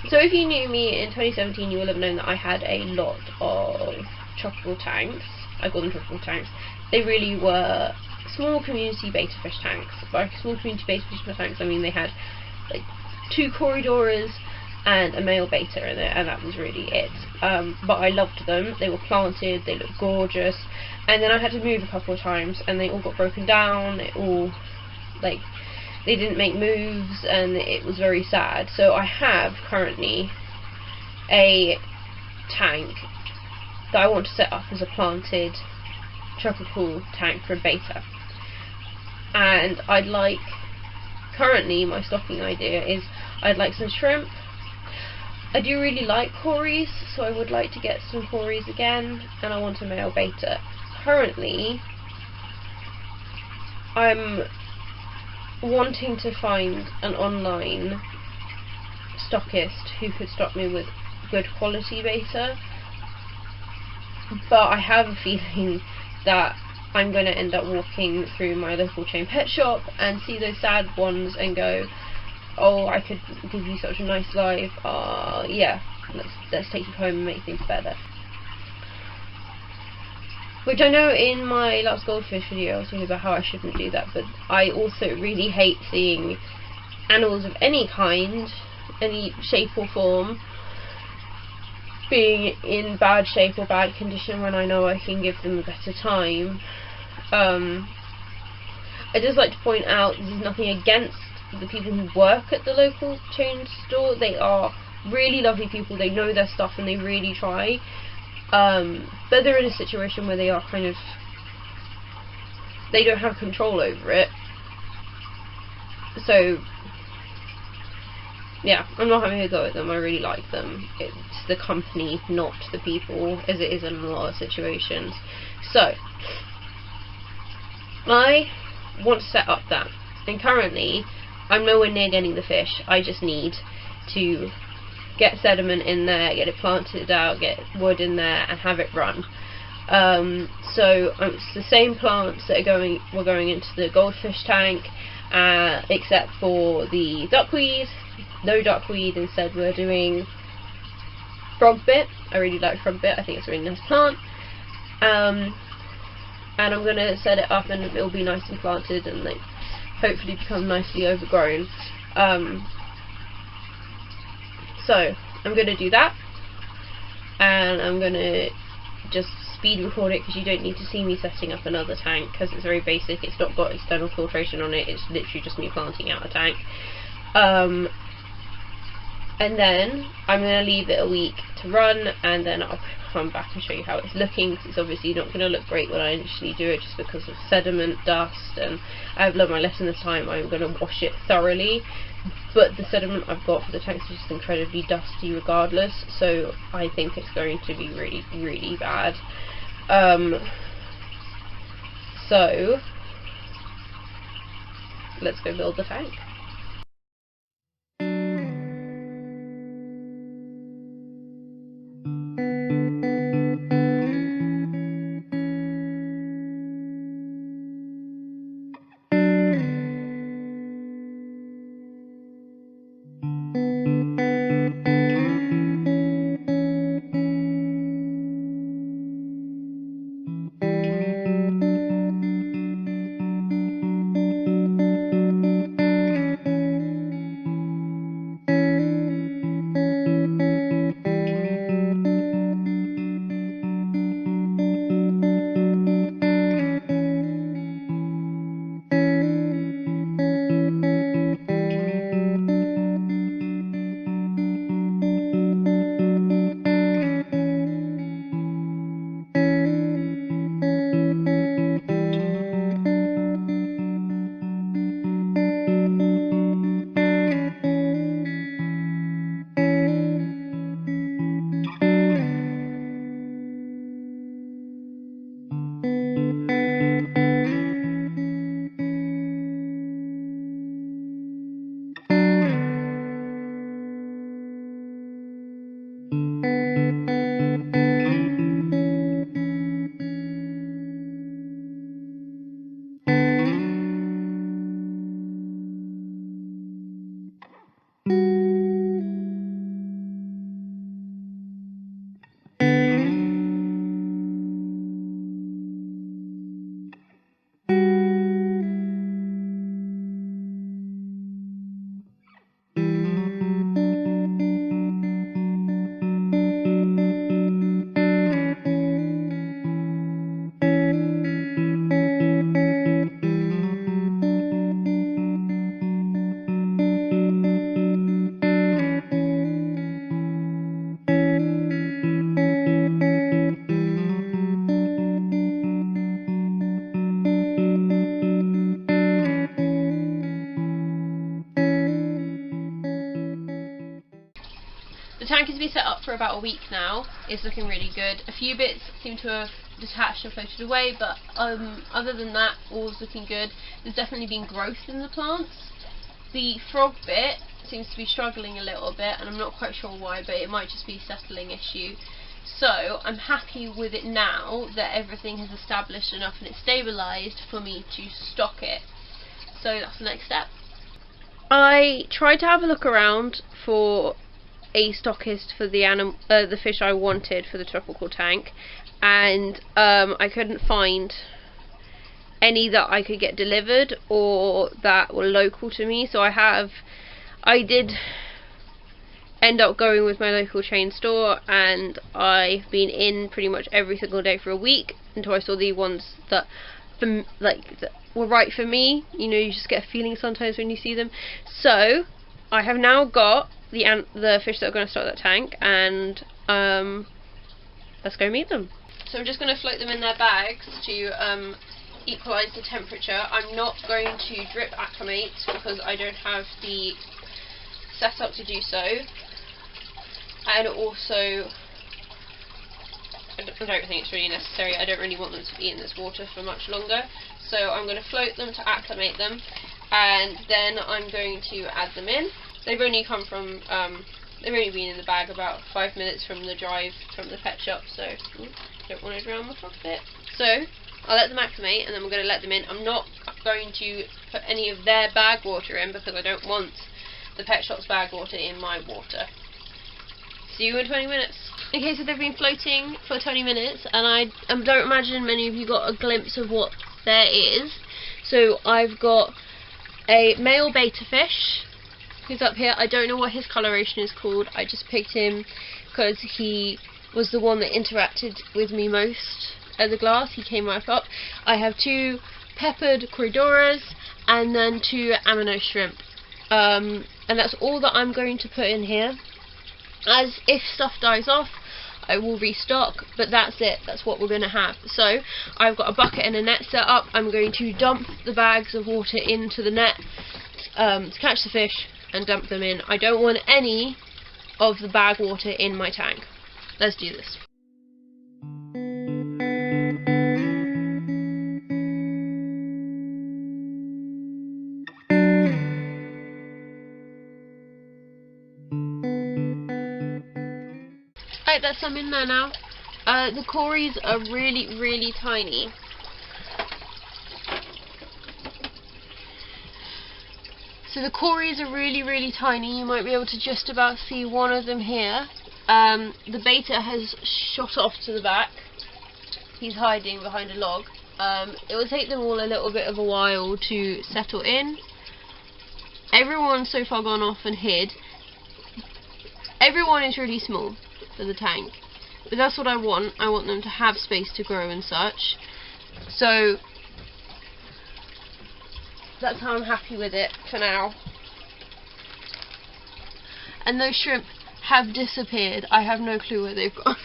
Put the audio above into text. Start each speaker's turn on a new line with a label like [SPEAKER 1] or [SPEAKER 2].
[SPEAKER 1] So if you knew me in 2017, you will have known that I had a lot of tropical tanks. I call them tropical tanks. They really were small community betta fish tanks. By small community betta fish tanks, I mean they had like 2 Corydoras and a male betta in it, and that was really it. But I loved them. They were planted, they looked gorgeous, and then I had to move a couple of times, and they all got broken down. It all, like, they didn't make moves, and it was very sad. So I have currently a tank that I want to set up as a planted tropical tank for a betta, and I'd like, currently my stocking idea is I'd like some shrimp. I do really like cories, so I would like to get some cories again, and I want a male betta. Currently, I'm wanting to find an online stockist who could stock me with good quality betta, but I have a feeling that I'm going to end up walking through my local chain pet shop and see those sad ones and go, oh, I could give you such a nice life, yeah, let's take you home and make things better. Which I know in my last goldfish video I was talking about how I shouldn't do that, but I also really hate seeing animals of any kind, any shape or form, being in bad shape or bad condition when I know I can give them a better time. I just like to point out this is nothing against the people who work at the local chain store. They are really lovely people, they know their stuff and they really try, but they're in a situation where they are kind of, they don't have control over it. So yeah, I'm not having a go at them, I really like them. It's the company, not the people, as it is in a lot of situations. So I want to set up that, and currently I'm nowhere near getting the fish. I just need to get sediment in there, get it planted out, get wood in there, and have it run. So it's the same plants that were going into the goldfish tank, except for the duckweed. No duckweed, instead we're doing frogbit. I really like frogbit, I think it's a really nice plant. And I'm going to set it up and it'll be nice and planted and like hopefully become nicely overgrown. So I'm going to do that, and I'm going to just speed record it because you don't need to see me setting up another tank because it's very basic. It's not got external filtration on it, it's literally just me planting out a tank. And then I'm going to leave it a week to run, and then I'll come back and show you how it's looking, because it's obviously not going to look great when I initially do it just because of sediment, dust, and I've learned my lesson this time. I'm going to wash it thoroughly, but the sediment I've got for the tanks is just incredibly dusty regardless, so I think it's going to be really, really bad. So let's go build the tank. tank has been set up for about a week now. It's looking really good. A few bits seem to have detached and floated away, but other than that, all's looking good. There's definitely been growth in the plants. The frog bit seems to be struggling a little bit, and I'm not quite sure why, but it might just be a settling issue. So I'm happy with it now that everything has established enough and it's stabilised for me to stock it. So that's the next step. I tried to have a look around for a stockist for the fish I wanted for the tropical tank, and I couldn't find any that I could get delivered or that were local to me. So I did end up going with my local chain store, and I've been in pretty much every single day for a week until I saw the ones that that were right for me. You know, you just get a feeling sometimes when you see them. So I have now got the fish that are going to start that tank, and let's go meet them. So I'm just going to float them in their bags to equalise the temperature. I'm not going to drip acclimate because I don't have the setup to do so, and also I don't think it's really necessary. I don't really want them to be in this water for much longer, so I'm going to float them to acclimate them, and then I'm going to add them in. They've only come from they've only been in the bag about 5 minutes from the drive from the pet shop, so don't want to drown my frog bit. So I'll let them acclimate, and then we're going to let them in. I'm not going to put any of their bag water in because I don't want the pet shop's bag water in my water. See you in 20 minutes. Okay, so they've been floating for 20 minutes, and I don't imagine many of you got a glimpse of what there is. So I've got a male beta fish who's up here. I don't know what his coloration is called. I just picked him because he was the one that interacted with me most at the glass. He came right up. I have 2 peppered corydoras and then 2 amino shrimp. And that's all that I'm going to put in here. As if stuff dies off, I will restock, but that's it. That's what we're going to have. So I've got a bucket and a net set up. I'm going to dump the bags of water into the net to catch the fish and dump them in. I don't want any of the bag water in my tank. Let's do this. Right, there's some in there now. The cories are really, really tiny. So the cories are really, really tiny. You might be able to just about see one of them here. The beta has shot off to the back. He's hiding behind a log. It will take them all a little bit of a while to settle in. Everyone's so far gone off and hid. Everyone is really small for the tank, but that's what I want. I want them to have space to grow and such. So that's how I'm happy with it for now. And those shrimp have disappeared. I have no clue where they've gone.